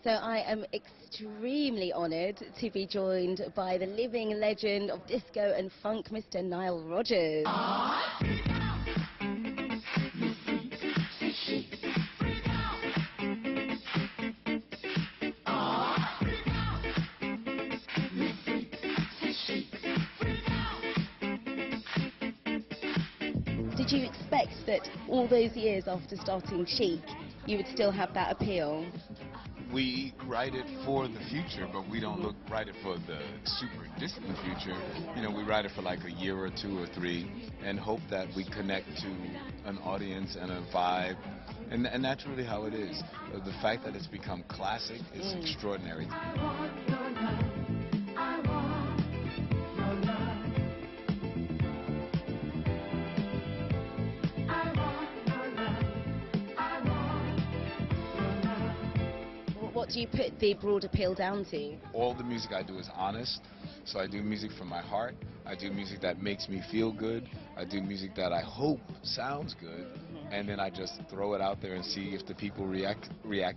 So I am extremely honoured to be joined by the living legend of disco and funk, Mr. Nile Rodgers. Did you expect that all those years after starting Chic, you would still have that appeal? We write it for the future, but we don't write it for the super distant future. You know, we write it for like a year or two or three and hope that we connect to an audience and a vibe. And that's really how it is. The fact that it's become classic is extraordinary. What do you put the broad appeal down to? All the music I do is honest, so I do music from my heart. I do music that makes me feel good. I do music that I hope sounds good, and then I just throw it out there and see if the people react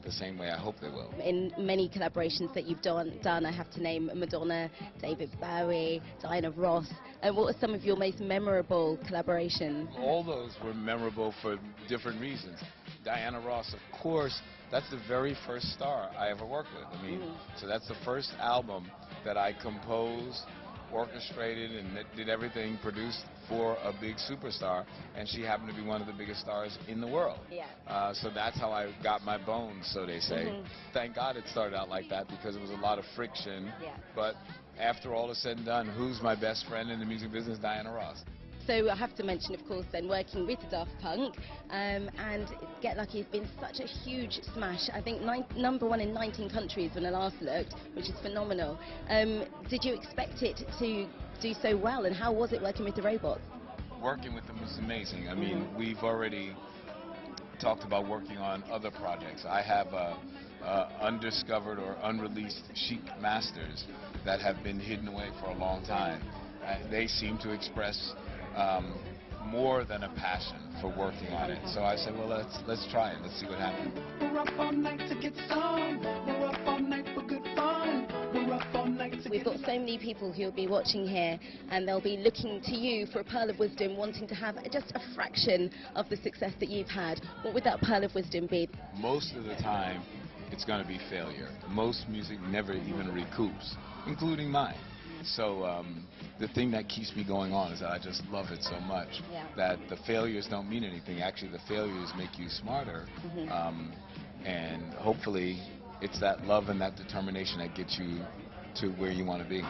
the same way I hope they will. In many collaborations that you've done, I have to name Madonna, David Bowie, Diana Ross. And what are some of your most memorable collaborations? All those were memorable for different reasons. Diana Ross, of course, that's the very first star I ever worked with. I mean, so that's the first album that I composed, orchestrated, and did everything, produced for a big superstar, and she happened to be one of the biggest stars in the world. Yeah. So that's how I got my bones, so they say. Thank God it started out like that, because it was a lot of friction. Yeah. But after all is said and done, who's my best friend in the music business? Diana Ross. So I have to mention, of course, then working with Daft Punk, and Get Lucky has been such a huge smash. I think #1 in 19 countries when I last looked, which is phenomenal. Did you expect it to do so well, and how was it working with the robots? Working with them was amazing. I mean, we've already talked about working on other projects. I have undiscovered or unreleased Chic masters that have been hidden away for a long time. They seem to express more than a passion for working on it. So I said, well, let's try it. Let's see what happens. We're up all night to get some. We're up all night for good fun. We're up all night to We've got so many people who will be watching here, and they'll be looking to you for a pearl of wisdom, wanting to have just a fraction of the success that you've had. What would that pearl of wisdom be? Most of the time, it's going to be failure. Most music never even recoups, including mine. So the thing that keeps me going on is that I just love it so much that the failures don't mean anything. Actually, the failures make you smarter, and hopefully it's that love and that determination that gets you to where you want to be.